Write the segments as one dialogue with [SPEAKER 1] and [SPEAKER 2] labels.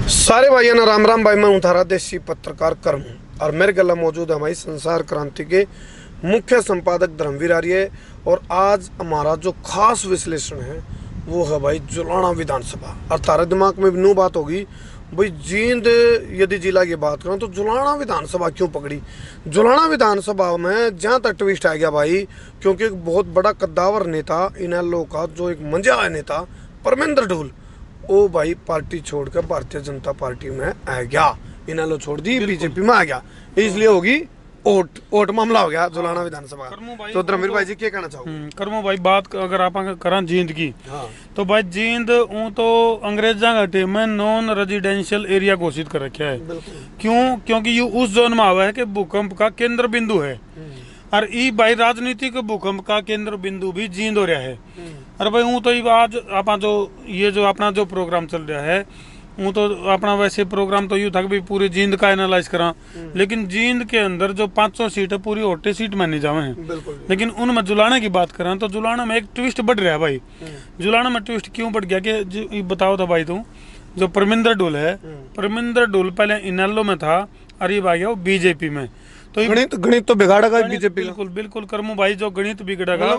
[SPEAKER 1] सारे भाइयों ने राम राम भाई। मैं हूँ थारा देसी पत्रकार कर्म और मेरे गला मौजूद है हमारी संसार क्रांति के मुख्य संपादक धर्मवीर आर्य। और आज हमारा जो खास विश्लेषण है वो है भाई जुलाना विधानसभा। और तारे दिमाग में भी नू बात होगी भाई जींद यदि जिला की बात करूँ तो जुलाना विधानसभा क्यों पकड़ी। जुलाना विधानसभा में जहाँ तक ट्विस्ट आ गया भाई, क्योंकि एक बहुत बड़ा कद्दावर नेता इनेलो का जो एक मंजा है नेता परमेंद्र ढोल, वो भाई पार्टी छोड़कर भारतीय जनता पार्टी में आ गया। इनेलो छोड़ दी, बीजेपी में आ गया, इसलिए होगी ओट मामला हो गया जुलाना विधानसभा। तो धर्मवीर भाई जी क्या कहना चाहोगे?
[SPEAKER 2] करमो भाई बात अगर आप करा जींद की,
[SPEAKER 1] हाँ।
[SPEAKER 2] तो भाई जींद तो अंग्रेजा का टीम में नॉन रेजिडेंशियल एरिया घोषित कर रखा है। क्योंकि ये उस जोन में आवा है कि भूकंप का केंद्र बिंदु है। और ई भाई राजनीतिक भूकंप का केंद्र बिंदु भी जींद हो रहा है। और भाई तो आज आप जो अपना जो प्रोग्राम चल रहा है तो अपना वैसे प्रोग्राम तो यूँ था कि पूरे जींद का एनालाइज करा, लेकिन जींद के अंदर जो 500 सीट है पूरी ओटे सीट मानी जावे हैं। लेकिन उनमें जुलाना की बात करा तो जुलाना में एक ट्विस्ट बढ़ रहा है भाई। जुलाना में ट्विस्ट क्यों बढ़ गया कि बताओ था भाई, तू जो परमिंदर ढोल है, परमिंदर ढोल पहले इनेलो में था और ये आ गया वो बीजेपी में। तो
[SPEAKER 1] गणित तो बिगाड़ेगा बीजेपी।
[SPEAKER 2] बिल्कुल बिल्कुल करमू भाई, जो गणित बिगड़ेगा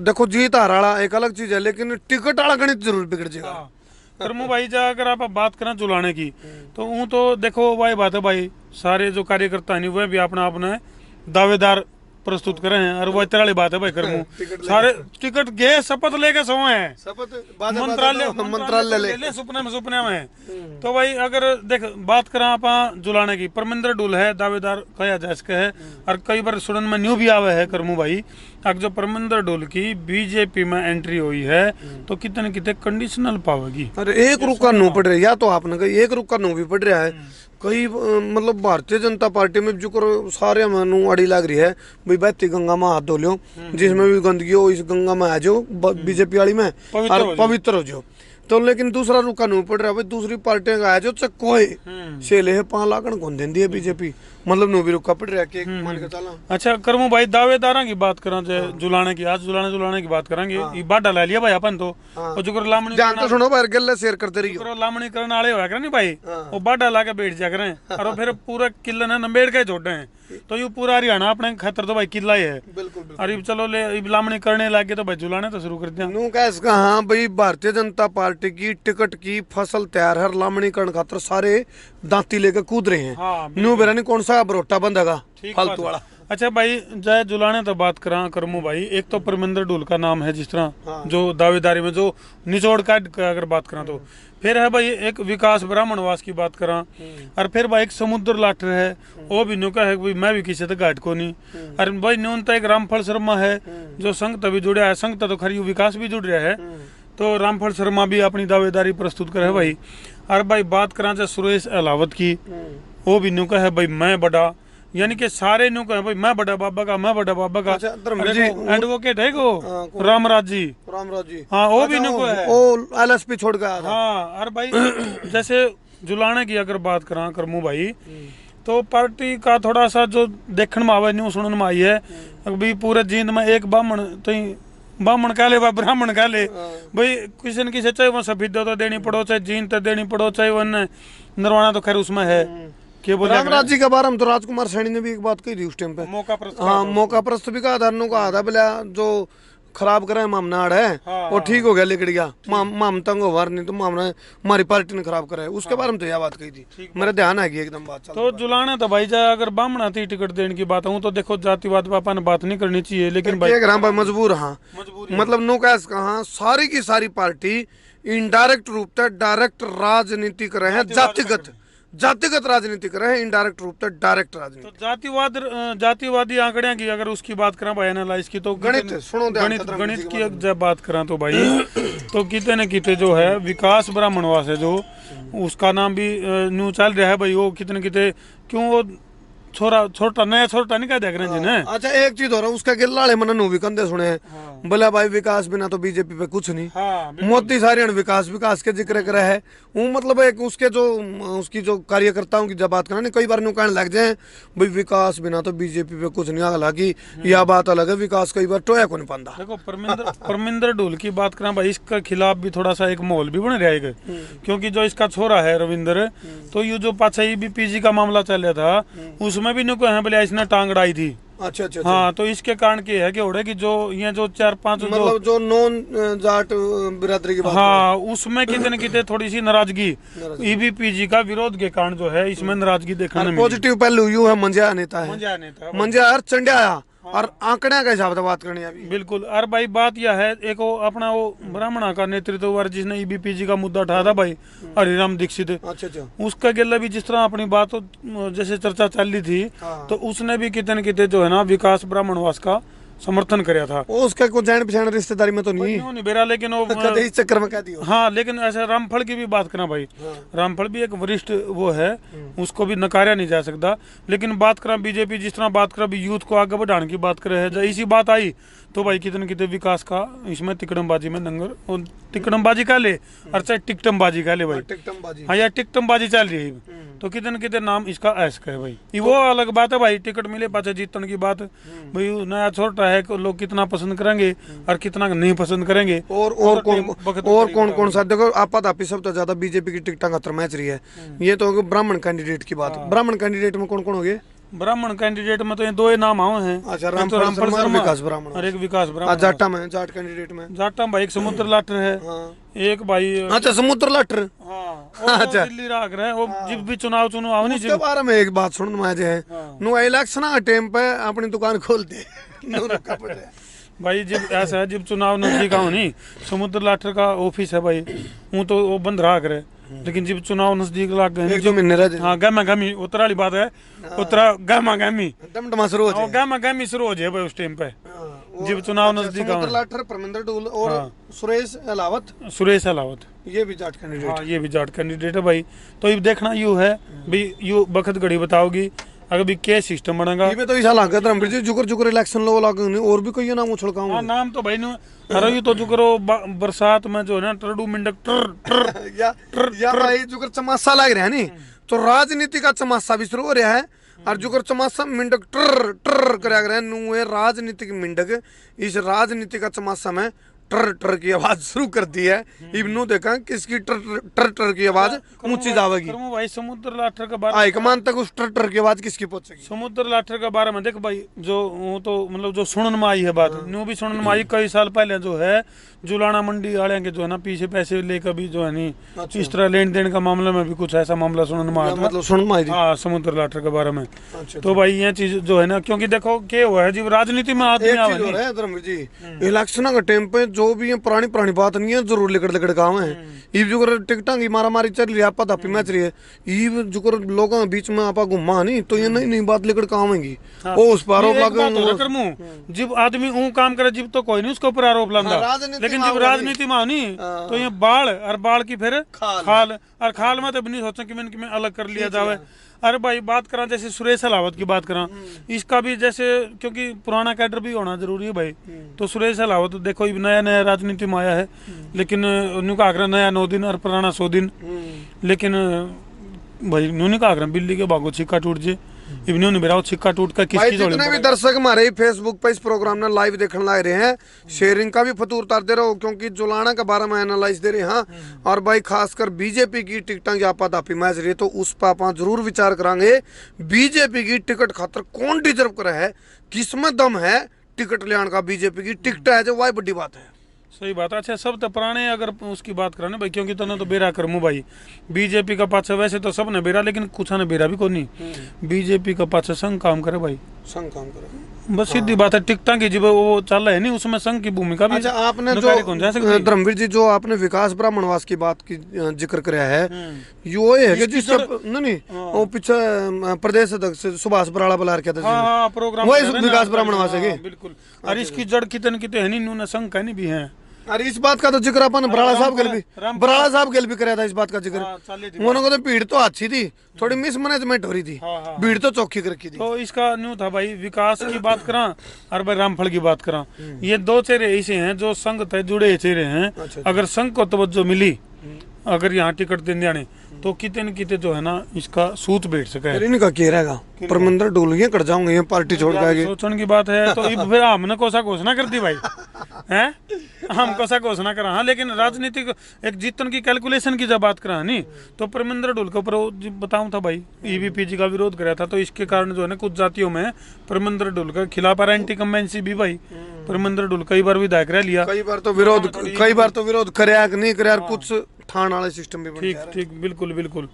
[SPEAKER 1] देखो जीत हार वाला एक अलग चीज है, लेकिन टिकट वाला गणित जरूर बिगड़ जाएगा।
[SPEAKER 2] करमू भाई जा अगर आप बात करें जुलाने की तो देखो भाई बात है भाई, सारे जो कार्यकर्ता है वह भी अपना अपने दावेदार प्रस्तुत करे हैं। और वो इतनी वाली बात है भाई करमू, सारे टिकट गए शपथ लेके सोए हैं, मंत्रालय ले सुपने में। तो भाई अगर देख बात करें आप जुलाने की, परमिंदर ढोल है दावेदार कहा जा सके है। और कई बार सुनन में न्यू भी आवे है करमू भाई, अगर जो परमिंदर ढोल की बीजेपी में एंट्री हुई है तो कितने कितने कंडीशनल पावेगी।
[SPEAKER 1] अरे एक रुख का नो पड़ रहा है, या तो आपने कही एक रुख का नो भी पड़ रहा है। कई मतलब भारतीय जनता पार्टी में जो सारे मनु अड़ी लग रही है भाई, बहती गंगा में हाथ धो लो, जिसमें भी गंदगी हो इस गंगा में आ जाओ बीजेपी वाली में और पवित्र हो जाओ। तो लेकिन दूसरा रुख का नो पड़ रहा है भाई, दूसरी पार्टियां का आ जाओ चक्कोए से ले 5 लाख कौन देती है बीजेपी, मतलब नो भी रुका पड़ रहा है मान के चला।
[SPEAKER 2] अच्छा करमू भाई दावेदारा की बात करा जुलाने की, आज जुलाने की बात करेंगे। ये बाडा ला लिया भाई अपन तो जो लामणी
[SPEAKER 1] जानते सुनो भाई गल्ले शेयर करते रहिए।
[SPEAKER 2] लामणी करने वाले होया करे भाई, वो बाडा ला के बैठ जा करे और फिर पूरा किला ने नंबेड़ के छोड़े हैं। तो ये पूरा हरियाणा अपने खतर तो भाई किला ही है। अरे चलो ले लामणी करने लगे तो भाई जुलाने तो शुरू कर दिया।
[SPEAKER 1] हाँ भाई भारतीय जनता पार्टी की टिकट की फसल तैयार है, लामणी करण खातर सारे दांती लेके कूद रहे हैं। न्यू बेरा कौन सा बरोटा बंदेगा फालतू वाला।
[SPEAKER 2] अच्छा भाई जय जुलाने तो बात करा करमू भाई, एक तो परमिंदर ढोल का नाम है जिस तरह जो दावेदारी में जो निचोड़ का अगर बात करा तो फिर है भाई एक विकास ब्राह्मणवास की बात करा। और फिर भाई एक समुद्र लाटर है, वो भी न्यू का है भाई मैं भी किसी तक घाट को नहीं। और भाई न्यूनता एक रामफल शर्मा है जो संघ तभी जुड़ा है, संघ तो खरी विकास भी जुड़ रहा है। तो रामफल शर्मा भी अपनी दावेदारी प्रस्तुत करे भाई। और भाई बात करा चाहे सुरेश अलावत की, वो भी न्यू का है भाई मैं बड़ा, यानी कि सारे न्यू का है भाई मैं बड़ा बाबा का, मैं बड़ा बाबा का। एडवोकेट है को रामराज जी, हाँ वो भी न्यू को है,
[SPEAKER 1] वो एलएसपी छोड़ गया।
[SPEAKER 2] हाँ और भाई जैसे जुलाने की अगर बात करा करमू भाई, तो पार्टी का थोड़ा सा जो देखने में आवे न्यू सुनने में आई है अभी पूरे जींद में एक बामण कह ले ब्राह्मण कह ले भाई, किसी न किसी चाहे वो सफेद तो देनी पड़ो, चाहे जीन तो देनी पड़ो, चाहे वो नरवाना तो खैर उसमें है।
[SPEAKER 1] रामराज जी के बारे में तो राजकुमार सैनी ने भी एक बात कही थी उस टाइम पे, मौका प्रस्त भी कहा था को आधा बोला जो खराब करे मामनाड़ है वो ठीक हो गया लिकड़ गया, माम तंग वार नहीं तो मामना हमारी पार्टी ने खराब करा है। उसके बारे में तो यह बात कही थी, मेरे ध्यान आ गई एकदम बात।
[SPEAKER 2] तो जुलाना था भाई जाए अगर बामणा थी टिकट देने की बात हूँ तो देखो जातिवाद पापा ने बात नहीं करनी चाहिए, लेकिन
[SPEAKER 1] भाई मजबूर हाँ मतलब नो कैस कहा सारी की सारी पार्टी इनडायरेक्ट रूप से डायरेक्ट राजनीति कर रहे हैं, जातिगत राजनीति कर रहे हैं, इनडायरेक्ट रूप से डायरेक्ट राजनीति।
[SPEAKER 2] तो जातिवादी आंकड़े की अगर उसकी बात करें भाई एनालाइज की, तो
[SPEAKER 1] गणित
[SPEAKER 2] की जब बात करें तो भाई तो कितने न कितने जो है विकास ब्राह्मणवास है जो उसका नाम भी न्यू चल रहा है भाई, वो कितने कितने क्यों वो छोरा छोटा नया छोटा नहीं कह देख रहे जिन्हें।
[SPEAKER 1] अच्छा एक चीज हो रहा है उसका गिल्लाड़े मन नु भी कंधे सुने हैं।
[SPEAKER 2] हाँ।
[SPEAKER 1] बोला भाई विकास बिना तो बीजेपी पे कुछ नहीं।
[SPEAKER 2] हाँ,
[SPEAKER 1] मोदी सारे विकास विकास के जिक्र करे है वो मतलब एक उसके जो उसकी जो कार्यकर्ताओं की जब बात करें कई बार नु कहने लग जाए भाई विकास बिना तो बीजेपी पे कुछ नहीं। हालांकि यह बात अलग है विकास कई बार टोया को नहीं पाता।
[SPEAKER 2] देखो परमिंदर ढोल की बात करें भाई इसके खिलाफ भी थोड़ा सा एक माहौल भी बन रहेगा क्योंकि जो इसका छोरा है रविंदर तो ये जो पाछा बीपीजी का मामला चल रहा था उसमें भी नको है बोले इसने टांग अड़ाई थी।
[SPEAKER 1] अच्छा
[SPEAKER 2] हाँ तो इसके कारण क्या है कि होड़े की जो ये जो 4-5
[SPEAKER 1] मतलब जो नॉन जाट बिरादरी की बात
[SPEAKER 2] हाँ उसमें कितने कितने थोड़ी सी नाराजगी ईबीपीजी का विरोध के कारण जो है इसमें नाराजगी देखने में
[SPEAKER 1] पॉजिटिव पहलू यू है मंजिया नेता है मंजिया हर चंडिया और आंकड़े का हिसाब से बात करनी है अभी।
[SPEAKER 2] बिल्कुल। और भाई बात यह है एक वो अपना वो ब्राह्मणा का नेतृत्व वार जिसने ईबीपीजी का मुद्दा उठाया था भाई हरिराम दीक्षित।
[SPEAKER 1] अच्छा
[SPEAKER 2] उसका गिल्ला भी जिस तरह अपनी बात जैसे चर्चा चल रही थी तो उसने भी कितने कितने जो है ना विकास ब्राह्मणवास का समर्थन कराया था।
[SPEAKER 1] वो उसका कुछ जान पहचान रिश्तेदारी में तो नहीं
[SPEAKER 2] बेरा लेकिन वो
[SPEAKER 1] इस चक्कर में कह दिया।
[SPEAKER 2] हाँ लेकिन ऐसे रामफल की भी बात करें भाई रामफल भी एक वरिष्ठ वो है उसको भी नकारा नहीं जा सकता। लेकिन बात करें बीजेपी जिस तरह बात करें यूथ को आगे बढ़ाने की बात करे है जब इसी बात आई तो भाई कितने कितने विकास का इसमें तिकड़मबाजी में दंगर तिकड़मबाजी का ले और चाहे टिकटमबाजी का ले भाई। हाँ यार टिकटमबाजी चल रही है तो कितने कितने नाम इसका ऐश का है भाई। ये वो अलग बात है भाई टिकट मिले पाचे जीतने की बात भाई नया छोटा है लोग कितना पसंद करेंगे और कितना नहीं पसंद करेंगे।
[SPEAKER 1] और कौन सा देखो आपात आपी सब तो ज्यादा बीजेपी की टिकटा खतर मैच रही है। ये तो ब्राह्मण कैंडिडेट की बात। ब्राह्मण कैंडिडेट में कौन कौन हो गए?
[SPEAKER 2] ब्राह्मण कैंडिडेट में तो ये दो ही नाम आए हैं।
[SPEAKER 1] अच्छा रामफल शर्मा और विकास ब्राह्मण
[SPEAKER 2] और एक विकास ब्राह्मण।
[SPEAKER 1] जाटा में जाट कैंडिडेट में
[SPEAKER 2] जाटा भाई एक समुद्र लाटर है एक भाई
[SPEAKER 1] अच्छा समुद्र लाटर
[SPEAKER 2] अच्छा दिल्ली राग रहे वो जब भी चुनाव नहीं
[SPEAKER 1] उसके बारे में एक बात सुन मुझे है नो इलेक्शन का टाइम पे अपनी दुकान खोल दे
[SPEAKER 2] भाई जब ऐसा है जब चुनाव नजदीक आओ नहीं समुद्र लाटर का ऑफिस है भाई वो तो वो बंद रहा करे लेकिन जब चुनाव नजदीक लग गए
[SPEAKER 1] जो महीने रह
[SPEAKER 2] हाँ गहमा गहमी उतरा वाली बात है उतरा गहमा गहमी गहमा गहमी शुरू हो जाए भाई उस टाइम पे जब चुनाव नजदीक आओ।
[SPEAKER 1] लाठर परमिंदर ढोल और सुरेश
[SPEAKER 2] अलावत
[SPEAKER 1] ये भी जाट कैंडिडेट।
[SPEAKER 2] हाँ ये भी जाट कैंडिडेट है भाई। तो ये देखना यू है भाई यू बखत घड़ी बताओगी अगर भी क्या सिस्टम बनेगा
[SPEAKER 1] ये तो इसा लागा धर्मवीर जी जुकर इलेक्शन लो लागे नहीं और भी कोई नाम उछलकाऊं।
[SPEAKER 2] हां नाम तो भाई ने अरे यू तो जुकरो बरसात में जो है ना टरडू मिंडक टर
[SPEAKER 1] या भाई जुकर चमासा लग रहा है नहीं तो राजनीति का चमासा भी शुरू हो रहा है और जुकर चमासा मिंडक टर कर रहा है नु है राजनीतिक मिंडक इस राजनीति का चमासा में टर टर की आवाज शुरू कर दी है। इब्नू देखा किसकी टर टर की आवाज ऊंची जावेगी
[SPEAKER 2] भाई समुद्र लाठर के बारे
[SPEAKER 1] हाईकमान तक उस टर टर की आवाज किसकी पहुंचेगी।
[SPEAKER 2] समुद्र लाठर के बारे में देख भाई जो वो तो मतलब जो सुनन में आई है बात न्यू भी सुनन में आई कई साल पहले जो है जुलाना मंडी वाले के जो है ना पीछे पैसे लेकर भी जो है नहीं इस तरह लेन देन का मामले में भी कुछ ऐसा मामला सुनन में आया
[SPEAKER 1] मतलब सुनन में आई
[SPEAKER 2] हाँ समुद्र लाठर के बारे में। तो भाई ये चीज जो है ना क्योंकि देखो क्या हुआ है जब राजनीति में आदमी
[SPEAKER 1] जी इलेक्शन का टाइम पे जो भी है पुरानी बात नहीं है जरूर लिकड़ गाँव है ईब जुकर टिकटा की मारा मारी चल रही है आपा धापी मैच रही है ईब जुकर लोगों के बीच में आपा घुमा नहीं तो ये नई बात लिकड़ काम आएगी वो उस पर आरोप लगा
[SPEAKER 2] जब आदमी ऊ काम करे जब तो कोई नहीं उसके ऊपर आरोप लाता लेकिन जब राजनीति में आनी तो ये बाढ़ और बाढ़ की फिर खाल और खाल में तो नहीं सोचा कि मैं अलग कर लिया जावे। अरे भाई बात करा जैसे सुरेश अलावत की बात करा इसका भी जैसे क्योंकि पुराना कैडर भी होना जरूरी है भाई। तो सुरेश अलावत देखो नया राजनीति में आया है लेकिन उनका आग्रह नया 9 दिन और पुराना 100 दिन लेकिन भाई उन्होंने का आग्रह बिल्ली के भागो छिक्का टूट जे इवनिंग मेरा छिक्का टूट का किसकी जोड़ी।
[SPEAKER 1] जितने भी दर्शक हमारे फेसबुक पे इस प्रोग्राम में लाइव देखने लग रहे हैं शेयरिंग का भी फतूर उतारते रहो क्योंकि जुलाना के बारे में एनालाइज दे रहे हैं। हाँ और भाई खासकर बीजेपी की टिकटा की आपाधापी मैच रही तो उस पर आप जरूर विचार करांगे बीजेपी की टिकट खातर कौन डिजर्व करे है किसमें दम है टिकट लेने का बीजेपी की टिकट है जो वही बड़ी बात है।
[SPEAKER 2] सही बात है। अच्छा सब तो पुराने अगर उसकी बात करें भाई क्योंकि तने तो बेरा करमू भाई बीजेपी का पाछे वैसे तो सब ने बेरा लेकिन कुछ ने बेरा भी को नहीं बीजेपी का पाछे संघ काम करे भाई
[SPEAKER 1] संघ काम करे
[SPEAKER 2] बस सीधी बात है टिकटा की जब वो चल रहा है नहीं उसमें संघ की भूमिका भी।
[SPEAKER 1] अच्छा आपने जो धर्मवीर जी जो आपने विकास ब्राह्मणवास की बात की जिक्र कराया है यो है कि जिस नहीं वो पीछे प्रदेश अध्यक्ष सुभाष बराड़ा बुला रखा था
[SPEAKER 2] प्रोग्राम
[SPEAKER 1] वही विकास ब्राह्मणवास है
[SPEAKER 2] बिल्कुल। और इसकी जड़ कितने कितने है नहीं संघ कहनी भी है
[SPEAKER 1] और इस बात का तो जिक्र अपन बराड़ा साहब के भी कराया था, इस बात का जिक्र। उन्होंने को तो भीड़ तो अच्छी थी, थोड़ी मिसमैनेजमेंट हो रही थी, भीड़ तो चौकी कर रखी थी।
[SPEAKER 2] तो इसका न्यू था भाई, विकास की बात करा और भाई रामफल की बात करा, ये दो चेहरे ऐसे हैं जो संघ तय जुड़े चेहरे हैं। अगर संघ को तवज्जो मिली, अगर यहाँ टिकट देने आने, तो कितने न कितने जो है ना इसका सूत बैठ सके।
[SPEAKER 1] इनका कह रहेगा परमंदर डोलियां कट जाऊंगे, ये पार्टी छोड़ के
[SPEAKER 2] सोचने की बात है। तो फिर हमने कोसा घोषणा कर दी भाई, हैं हम कोसा घोषणा करा। हाँ, लेकिन राजनीतिक एक जीतन की कैलकुलेशन की जब बात करा नहीं, तो परमिंदर ढोल के ऊपर बताऊं था भाई, ईवीपीजी का विरोध कराया था, तो इसके कारण जो है ना कुछ जातियों में परमिंदर ढोल के खिलाफ एंटी कमेंसी भी भाई, परमिंदर ढोल कई बार विधायक रह लिया,
[SPEAKER 1] कई बार तो विरोध कराया कि नहीं कराया, कुछ ठाण वाले सिस्टम भी
[SPEAKER 2] ठीक बिल्कुल बिल्कुल।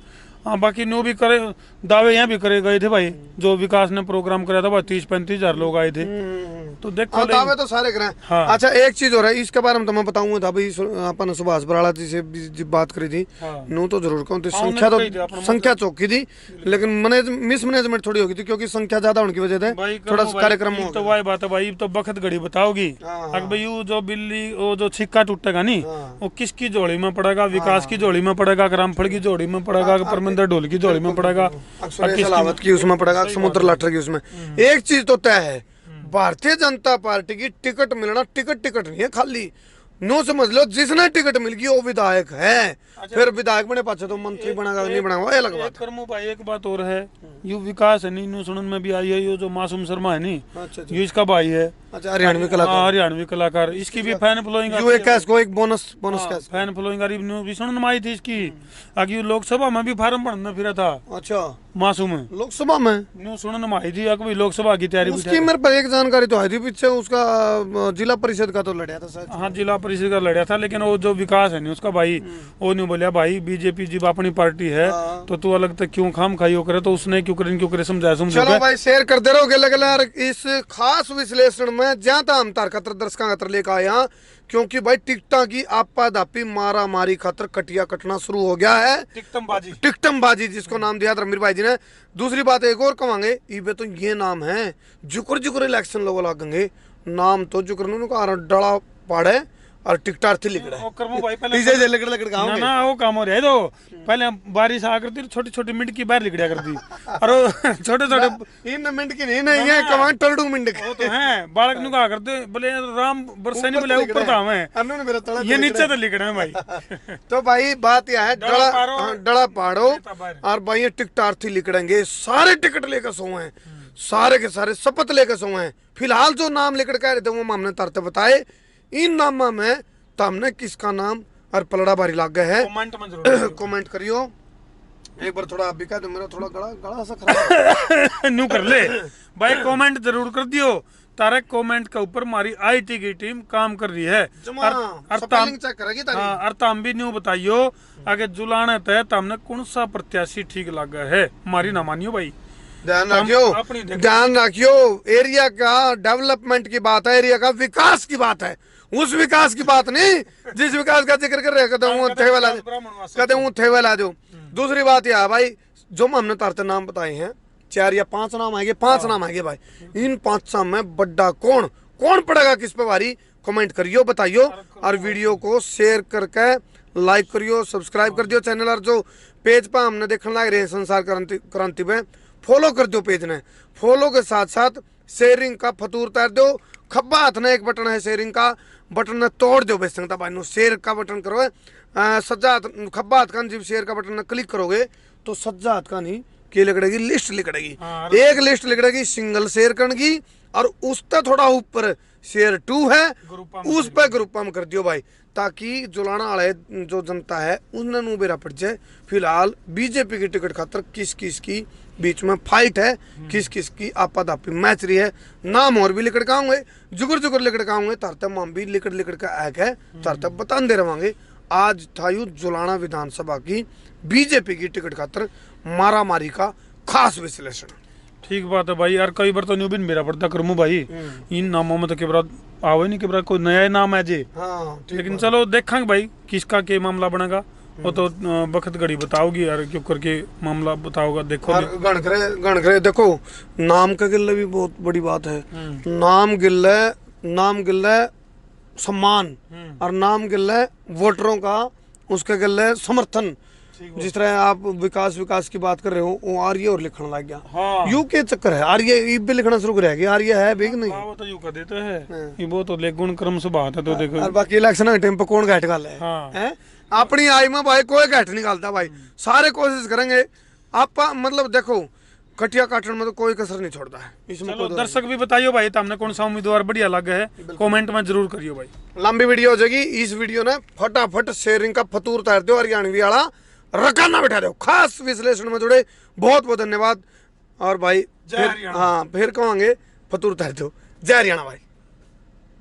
[SPEAKER 2] हाँ, बाकी नो भी करे दावे यहाँ भी करे गए थे भाई, जो विकास ने प्रोग्राम कराया था भाई 30-35 हजार लोग आए थे, तो देखो
[SPEAKER 1] दावे तो सारे करे। हाँ। अच्छा, एक चीज हो रहा है इसके बारे में तो मैं बताऊंगा था भाई, अपन सुभाष बराड़ा जी से भी बात करी थी। हाँ। नो तो जरूर कहूँ, संख्या चौकी थी, लेकिन मिसमैनेजमेंट थोड़ी होगी थी, क्योंकि संख्या ज्यादा होने की वजह से थोड़ा कार्यक्रम
[SPEAKER 2] तो वही बात है भाई, तो बखत घड़ी बताओगी अगर भाई जो बिल्ली वो जो छिक्का टूटेगा नहीं, वो किसकी जोड़ी में पड़ेगा, विकास की जोड़ी में पड़ेगा, रामफल की जोड़ी में पड़ेगा, परमिंदर ढोल की जोड़ी में पड़ेगा,
[SPEAKER 1] की उसमें पड़ेगा, समुद्र लाठर की उसमें। एक चीज तो तय है, भारतीय जनता पार्टी की टिकट मिलना टिकट नहीं है खाली, नो समझ लो जिसने टिकट मिल गई वो विधायक है। अच्छा, फिर विधायक बने पाछे तो मंत्री बनेगा नहीं बनेगा, अलग बात।
[SPEAKER 2] करमू भाई एक बात और है, यू विकास है नहीं, न्यू सुनन में भी आई है, ये जो मासूम शर्मा है नहीं, ये इसका भाई है।
[SPEAKER 1] अच्छा, हरियाणवी कलाकार,
[SPEAKER 2] इसकी भी फैन फॉलोइंग,
[SPEAKER 1] एक बोनस
[SPEAKER 2] फैन फॉलोइंग भी सुनन में आई थी इसकी। आगे लोकसभा में भी फार्म भरना फिरा था।
[SPEAKER 1] अच्छा,
[SPEAKER 2] मासूम
[SPEAKER 1] लोकसभा में
[SPEAKER 2] न्यू सुनन में आई थी, अभी लोकसभा की तैयारी
[SPEAKER 1] उसकी मेरे पर एक जानकारी तो आई थी पीछे, उसका जिला परिषद का तो लड़ा था शायद।
[SPEAKER 2] हाँ, जिला परिषद का लड़ा था, लेकिन वो जो विकास है नहीं उसका भाई, वो नहीं बोलिया भाई बीजेपी जी अपनी पार्टी है, तो तू अलग तक क्यों खाम खाई करे, तो उसने क्यों करे समझाया।
[SPEAKER 1] चलो भाई, शेयर कर दे रहो इस खास विश्लेषण में जहाँ था हम तारकत्र दर्शकों खातर लेकर आया, क्योंकि भाई टिकटा की आपा दापी मारा मारी खातर कटिया कटना शुरू हो गया है, टिकटमबाजी जिसको नाम दिया धर्मवीर भाई जी ने। दूसरी बात एक और कहेंगे, इबे तो ये नाम है जुकर इलेक्शन लोग लागेंगे, नाम तो जुकर डड़ा पाड़े और टिकटार थी लिखड़ा है,
[SPEAKER 2] ना ना वो काम हो रहा है। तो पहले बारिश आ करती छोटी छोटी मिनट की बाहर लिखड़ा करती, और छोटे
[SPEAKER 1] इन मिनट की नहीं है कमांड टरडू मिनट
[SPEAKER 2] वो तो है बालक नु कहा करते, बोले राम बरसा नहीं बोले ऊपर था मैं ये नीचे तो लिखड़ा है भाई।
[SPEAKER 1] तो भाई बात यह है, डड़ा पाड़ो और भाई टिकटार थी लिखड़ेंगे, सारे टिकट लेकर सो हैं, सारे के सारे शपथ लेकर सो हैं। फिलहाल जो नाम लिखड़ कह रहे थे वो हमने तरते बताए, इन नामा में तो हमने किसका नाम और पलड़ा बारी लाग गए है, कमेंट करियो एक बार। थोड़ा आप भी कह दो, मेरा थोड़ा गला सा खराब
[SPEAKER 2] न्यू कर ले भाई, कमेंट जरूर कर दियो। तारे कमेंट के ऊपर हमारी आईटी की टीम काम कर रही है, और ताम भी न्यू बताइयो आगे जुलाने तय हमने कौन सा प्रत्याशी ठीक लगा है, हमारी ना मानियो भाई।
[SPEAKER 1] ध्यान रखियो एरिया का डेवलपमेंट की बात है, एरिया का विकास की बात है, उस विकास की बात नहीं जिस विकास का जिक्र कर रहे कहते हूँ थे वाला जो। दूसरी बात यह है भाई, जो हमने तारते नाम बताए हैं 4 या 5 नाम आएंगे, 5 नाम आएंगे भाई, इन 5 नाम में बड़ा कौन पड़ेगा किस पे भारी, कमेंट करियो बताइयो, और वीडियो को शेयर करके लाइक करियो, सब्सक्राइब कर दियो चैनल, और जो पेज पर हमने देखने लग रहे हैं संसार क्रांति पे फॉलो कर दो पेज ने, फॉलो के साथ साथ शेयरिंग का फतूर तैर दो, खब्बा हाथ ने एक बटन है शेयरिंग का, बटन ने तोड़ दो बेच सकता भाई, शेयर का बटन करो, सज्जा हाथ खब्बा हाथ का जब शेयर का बटन ने क्लिक करोगे तो सज्जा हाथ का नहीं की लिखड़ेगी, लिस्ट लिखड़ेगी, एक लिस्ट लिखड़ेगी सिंगल शेयर करने की, और उससे थोड़ा ऊपर शेयर 2 है, उस पर ग्रुप में कर दियो भाई, ताकि जुलाना वाले जो जनता है उन्हें नु बेरा पड़ जाए। फिलहाल बीजेपी की टिकट खातर किस की बीच में फाइट है, किस की आपादापी मैच रही है, नाम और भी लिखड़ काऊंगे, जुगर लिखड़ काऊंगे, तरते माम भी लिखड़ का एक है, तरते बतान दे रवांगे। आज था यू जुलाना विधानसभा की बीजेपी की टिकट खातर मारा मारी का खास विश्लेषण।
[SPEAKER 2] ठीक बात है भाई यार, कई बार तो न्यू बिन मेरा पड़ता करमू भाई, इन नामों में तो के बाद आवे नहीं, के बाद कोई नया नाम है जे। हाँ, लेकिन चलो देखेंगे भाई किसका के मामला बनेगा, वो तो बखत घड़ी बताओगी यार, क्यों करके मामला बताओगा। देखो
[SPEAKER 1] गणखरे देखो, नाम का गिल्ले भी बहुत बड़ी बात है, नाम गिल्ले सम्मान और नाम गिल्ले वोटरों का, उसके गिल्ले समर्थन। जिस तरह आप विकास की बात कर रहे हो, वो आर्य और लिखने लग गया।
[SPEAKER 2] हाँ।
[SPEAKER 1] यू के चक्कर है, आर्य ई भी लिखना शुरू करेगी। आर्य है भी कि नहीं?
[SPEAKER 2] वो तो यू कर देते हैं, ये वो तो ले गुण क्रम से बात है। तो देखो
[SPEAKER 1] और बाकी इलेक्शन के टाइम पे कौन घाट गाल है?
[SPEAKER 2] हाँ।
[SPEAKER 1] हैं? अपनी आई में भाई कोई घाट नहीं गालता भाई, सारे कोशिश करेंगे। आप मतलब देखो कटिया काटने में तो कोई कसर नहीं छोड़ता है इसमें।
[SPEAKER 2] चलो दर्शक भी बताइयो भाई, तुमने कौन सा उम्मीदवार बढ़िया लगा है, कमेंट में जरूर करियो भाई।
[SPEAKER 1] लंबी वीडियो हो जाएगी, इस वीडियो ने फटाफट शेयरिंग का फतूर उतार दो, हरियाणवी वाला रकाना बैठा दो। खास विश्लेषण में जुड़े बहुत बहुत धन्यवाद। और भाई
[SPEAKER 2] जय हरियाणा।
[SPEAKER 1] हाँ फिर कहेंगे फतूर उतार दो। जय हरियाणा भाई।